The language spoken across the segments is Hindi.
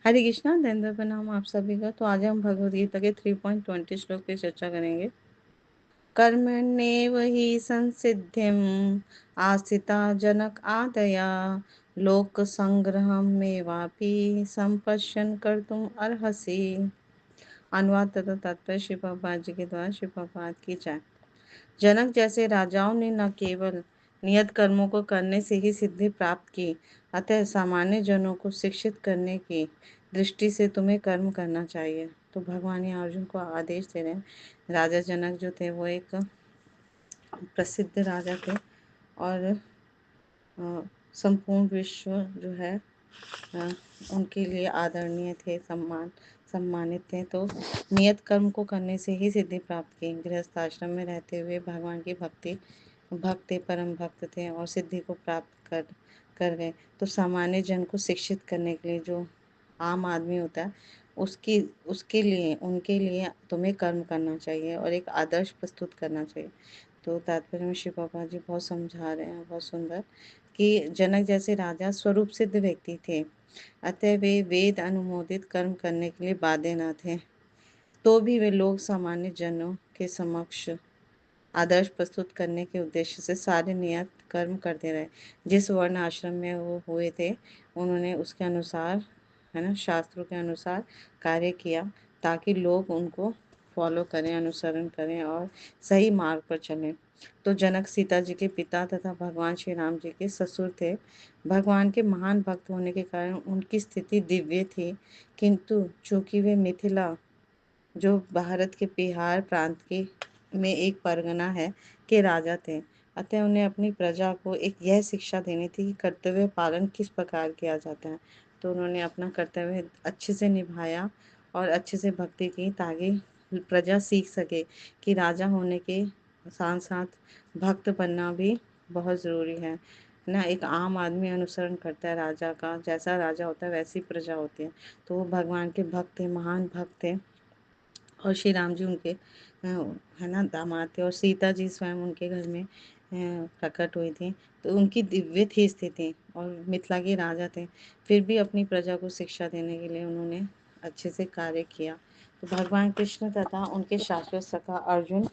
हरे कृष्णा, धन्यवाद प्रणाम आप सभी का। तो आज हम भगवद गीता के 3.20 श्लोक पे चर्चा करेंगे। कर्मण्येव हि संसिद्धिम् आस्थिता जनक आदया लोक संग्रहमेवापि संपश्यन् कर्तुम् अर्हसि। अनुवाद तथा तात्पर्य श्री प्रभुपाद जी के द्वारा। श्री प्रभुपाद की जय। जनक जैसे राजाओं ने न केवल नियत कर्मों को करने से ही सिद्धि प्राप्त की, अतः सामान्य जनों को शिक्षित करने की दृष्टि से तुम्हें कर्म करना चाहिए। तो भगवान यहाँ अर्जुन को आदेश दे रहे हैं। राजा जनक जो थे वो एक प्रसिद्ध राजा थे और संपूर्ण विश्व जो है उनके लिए आदरणीय थे, सम्मानित थे। तो नियत कर्म को करने से ही सिद्धि प्राप्त की। गृहस्थ आश्रम में रहते हुए भगवान की भक्त थे, परम भक्त थे और सिद्धि को प्राप्त कर गए। तो सामान्य जन को शिक्षित करने के लिए जो आम आदमी होता है उसकी उसके लिए उनके लिए तुम्हें कर्म करना चाहिए और एक आदर्श प्रस्तुत करना चाहिए। तो तात्पर्य में श्री प्रभुपाद जी बहुत समझा रहे हैं, बहुत सुंदर, कि जनक जैसे राजा स्वरूप सिद्ध व्यक्ति थे, अतः वे वेद अनुमोदित कर्म करने के लिए बाध्य न थे। तो भी वे लोग सामान्य जनों के समक्ष आदर्श प्रस्तुत करने के उद्देश्य से सारे नियत कर्म करते रहे। जिस वर्ण आश्रम में वो हुए थे उन्होंने उसके अनुसार, है ना, शास्त्रों के अनुसार कार्य किया ताकि लोग उनको फॉलो करें, अनुसरण करें और सही मार्ग पर चलें। तो जनक सीता जी के पिता तथा भगवान श्री राम जी के ससुर थे। भगवान के महान भक्त होने के कारण उनकी स्थिति दिव्य थी, किंतु चूंकि वे मिथिला, जो भारत के बिहार प्रांत के में एक परगना है, के राजा थे, अतः उन्हें अपनी प्रजा को एक यह शिक्षा देनी थी कि कर्तव्य पालन किस प्रकार किया जाता है। तो उन्होंने अपना कर्तव्य अच्छे से निभाया और अच्छे से भक्ति की ताकि प्रजा सीख सके कि राजा होने के साथ साथ भक्त बनना भी बहुत ज़रूरी है ना। एक आम आदमी अनुसरण करता है राजा का, जैसा राजा होता है वैसी प्रजा होती है। तो वो भगवान के भक्त थे, महान भक्त थे और श्री राम जी उनके है ना दामाद थे और सीता जी स्वयं उनके घर में प्रकट हुई थी। तो उनकी दिव्य थी स्थिति और मिथिला के राजा थे, फिर भी अपनी प्रजा को शिक्षा देने के लिए उन्होंने अच्छे से कार्य किया। तो भगवान कृष्ण तथा उनके शाश्वत सखा अर्जुन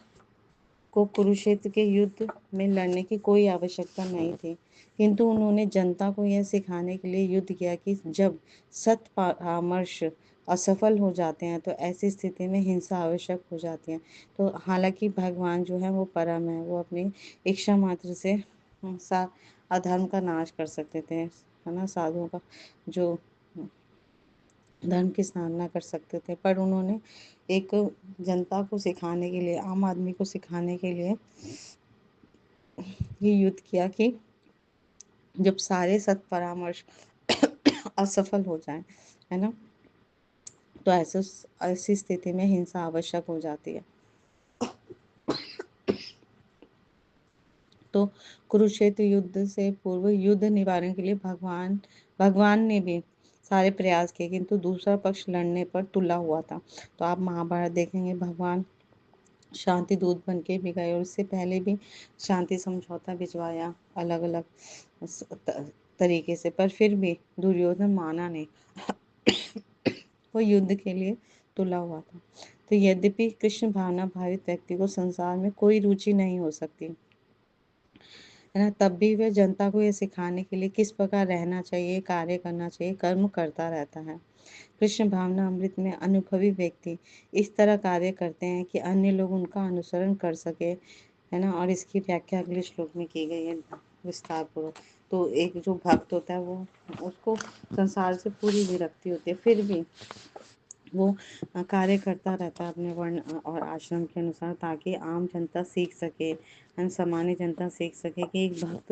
को कुरुक्षेत्र के युद्ध में लड़ने की कोई आवश्यकता नहीं थी, किंतु उन्होंने जनता को यह सिखाने के लिए युद्ध किया कि जब सत परामर्श असफल हो जाते हैं तो ऐसी स्थिति में हिंसा आवश्यक हो जाती है। तो हालांकि भगवान जो है वो परम है, वो अपनी इच्छा मात्र से अधर्म का नाश कर सकते थे, है ना, साधुओं का जो धर्म की स्थापना कर सकते थे, पर उन्होंने एक जनता को सिखाने के लिए, आम आदमी को सिखाने के लिए ये युद्ध किया कि जब सारे सत्परामर्श असफल हो जाएं, है ना, तो ऐसी स्थिति में हिंसा आवश्यक हो जाती है। तो कुरुक्षेत्र युद्ध से पूर्व युद्ध निवारण के लिए भगवान ने भी सारे प्रयास किए, किंतु दूसरा पक्ष लड़ने पर तुला हुआ था। तो आप महाभारत देखेंगे, भगवान शांति दूत बन के भी गए और उससे पहले भी शांति समझौता भिजवाया अलग अलग तरीके से, पर फिर भी दुर्योधन माना नहीं, वो युद्ध के लिए तुला हुआ था। तो यद्यपि कृष्ण भावना भावित व्यक्ति को संसार में कोई रुचि नहीं हो सकती, है ना, तब भी वह जनता को ये सिखाने के लिए किस प्रकार रहना चाहिए, कार्य करना चाहिए, कर्म करता रहता है। कृष्ण भावना अमृत में अनुभवी व्यक्ति इस तरह कार्य करते हैं कि अन्य लोग उनका अनुसरण कर सके, है ना। और इसकी व्याख्या अगले श्लोक में की गई है विस्तार पूर्वक। तो एक जो भक्त होता है वो, उसको संसार से पूरी विरक्ति होती है, फिर भी वो कार्य करता रहता है अपने वर्ण और आश्रम के अनुसार, ताकि आम जनता सीख सके, सामान्य जनता सीख सके कि एक भक्त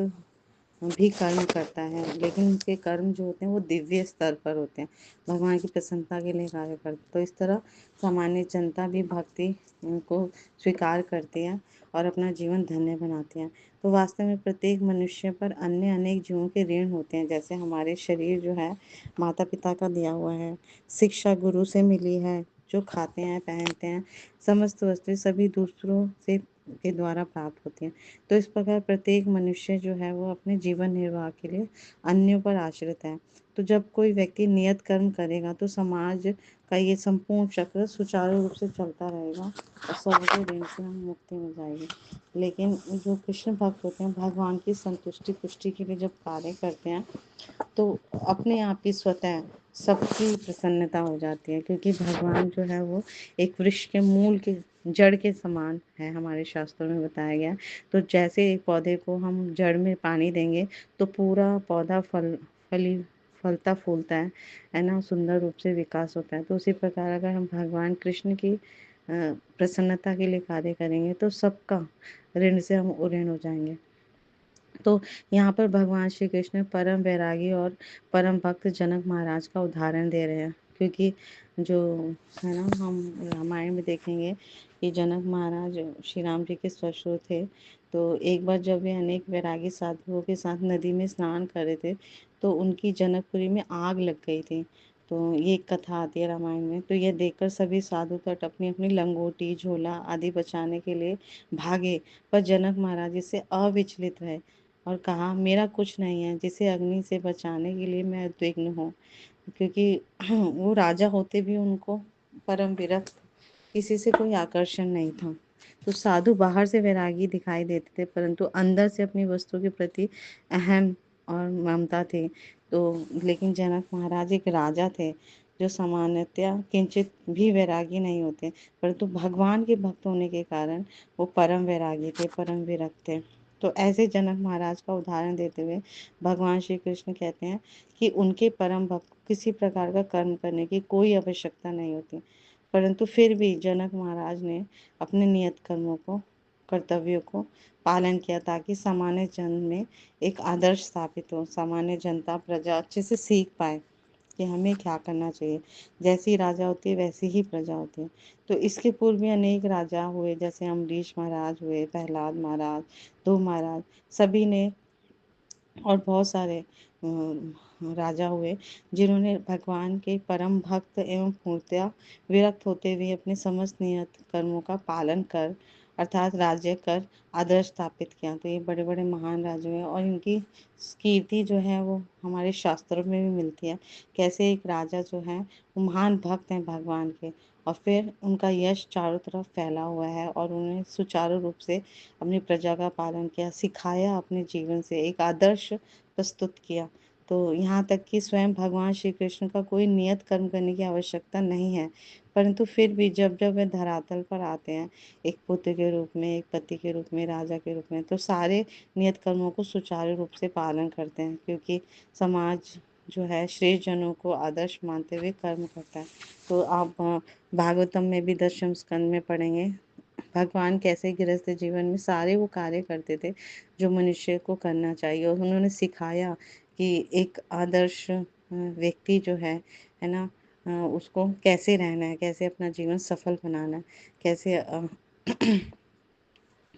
भी कर्म करता है, लेकिन उनके कर्म जो होते हैं वो दिव्य स्तर पर होते हैं, भगवान की प्रसन्नता के लिए कार्य करते हैं। तो इस तरह सामान्य जनता भी भक्ति को स्वीकार करती है और अपना जीवन धन्य बनाती है। तो वास्तव में प्रत्येक मनुष्य पर अन्य अनेक जीवों के ऋण होते हैं, जैसे हमारे शरीर जो है माता पिता का दिया हुआ है, शिक्षा गुरु से मिली है, जो खाते हैं पहनते हैं, समस्त वस्तुएं सभी दूसरों से के द्वारा प्राप्त होती हैं। तो इस प्रकार प्रत्येक मनुष्य जो है वो अपने जीवन निर्वाह के लिए अन्यों पर आश्रित है। तो जब कोई व्यक्ति नियत कर्म करेगा तो समाज का ये संपूर्ण चक्र सुचारू रूप से चलता रहेगा और सबके ऋण से हम मुक्ति मिल जाएगी। लेकिन जो कृष्ण भक्त होते हैं भगवान की संतुष्टि पुष्टि के लिए जब कार्य करते हैं तो अपने आप ही स्वतः सबकी प्रसन्नता हो जाती है, क्योंकि भगवान जो है वो एक वृक्ष के मूल के जड़ के समान है, हमारे शास्त्रों में बताया गया है। तो जैसे एक पौधे को हम जड़ में पानी देंगे तो पूरा पौधा फली फलता फूलता है ना, सुंदर रूप से विकास होता है। तो उसी प्रकार अगर हम भगवान कृष्ण की प्रसन्नता के लिए कार्य करेंगे तो सबका ऋण से हम उऋण हो जाएंगे। तो यहाँ पर भगवान श्री कृष्ण परम वैरागी और परम भक्त जनक महाराज का उदाहरण दे रहे हैं, क्योंकि जो है ना, हम रामायण में देखेंगे कि जनक महाराज श्री राम जी के ससुर थे। तो एक बार जब वे अनेक वैरागी साधुओं के साथ नदी में स्नान कर रहे थे तो उनकी जनकपुरी में आग लग गई थी। तो ये एक कथा आती है रामायण में। तो यह देखकर सभी साधु तट अपनी अपनी लंगोटी झोला आदि बचाने के लिए भागे, पर जनक महाराज इससे अविचलित रहे और कहा, मेरा कुछ नहीं है जिसे अग्नि से बचाने के लिए मैं उद्विग्न हूँ। क्योंकि वो राजा होते भी उनको परम विरक्त, किसी से कोई आकर्षण नहीं था। तो साधु बाहर से वैरागी दिखाई देते थे परंतु अंदर से अपनी वस्तु के प्रति अहम और ममता थी। तो लेकिन जनक महाराज एक राजा थे जो सामान्यतया किंचित भी वैरागी नहीं होते, परंतु भगवान के भक्त होने के कारण वो परम वैरागी थे, परम विरक्त थे। तो ऐसे जनक महाराज का उदाहरण देते हुए भगवान श्री कृष्ण कहते हैं कि उनके परम भक्त को किसी प्रकार का कर्म करने की कोई आवश्यकता नहीं होती, परंतु फिर भी जनक महाराज ने अपने नियत कर्मों को, कर्तव्यों को पालन किया ताकि सामान्य जन में एक आदर्श स्थापित हो, सामान्य जनता प्रजा अच्छे से सीख पाए कि हमें क्या करना चाहिए। जैसी राजा होती है वैसी ही प्रजा होती है। तो इसके पूर्व भी अनेक राजा हुए, जैसे अम्बरीश महाराज हुए, प्रहलाद महाराज, ध्रुव महाराज, सभी ने और बहुत सारे राजा हुए जिन्होंने भगवान के परम भक्त एवं पूर्णतया विरक्त होते हुए अपने समस्त नियत कर्मों का पालन कर अर्थात राज्य कर आदर्श स्थापित किया। तो ये बड़े बड़े महान राजा हैं और इनकी कीर्ति जो है वो हमारे शास्त्रों में भी मिलती है। कैसे एक राजा जो है वो महान भक्त हैं भगवान के और फिर उनका यश चारों तरफ फैला हुआ है और उन्हें सुचारू रूप से अपनी प्रजा का पालन किया, सिखाया, अपने जीवन से एक आदर्श प्रस्तुत किया। तो यहाँ तक कि स्वयं भगवान श्री कृष्ण का कोई नियत कर्म करने की आवश्यकता नहीं है, परंतु फिर भी जब जब वे धरातल पर आते हैं एक पुत्र के रूप में, एक पति के रूप में, राजा के रूप में, तो सारे नियत कर्मों को सुचारू रूप से पालन करते हैं, क्योंकि समाज जो है श्रेष्ठ जनों को आदर्श मानते हुए कर्म करता है। तो आप भागवतम में भी 10वें स्कंद में पढ़ेंगे भगवान कैसे गृहस्थ जीवन में सारे वो कार्य करते थे जो मनुष्य को करना चाहिए, और उन्होंने सिखाया कि एक आदर्श व्यक्ति जो है ना, उसको कैसे रहना है, कैसे अपना जीवन सफल बनाना है, कैसे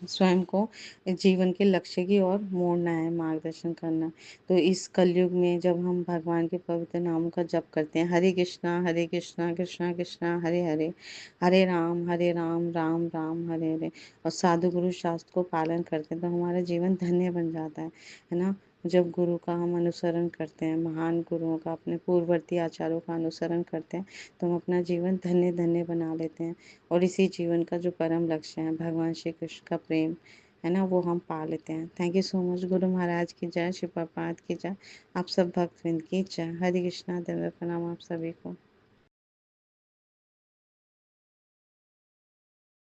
स्वयं को जीवन के लक्ष्य की ओर मोड़ना है, मार्गदर्शन करना। तो इस कलयुग में जब हम भगवान के पवित्र नामों का जप करते हैं, हरे कृष्णा कृष्णा कृष्णा हरे हरे, हरे राम राम राम हरे हरे, और साधु गुरु शास्त्र को पालन करते हैं तो हमारा जीवन धन्य बन जाता है ना। जब गुरु का हम अनुसरण करते हैं, महान गुरुओं का, अपने पूर्ववर्ती आचार्यों का अनुसरण करते हैं तो हम अपना जीवन धन्य धन्य बना लेते हैं और इसी जीवन का जो परम लक्ष्य है भगवान श्री कृष्ण का प्रेम है ना, वो हम पा लेते हैं। Thank you so much. Guru Maharaj की जय, श्री प्रभुपाद की जय, आप सब भक्तवृंद की जय। हरे कृष्णा, दंडवत प्रणाम आप सभी को।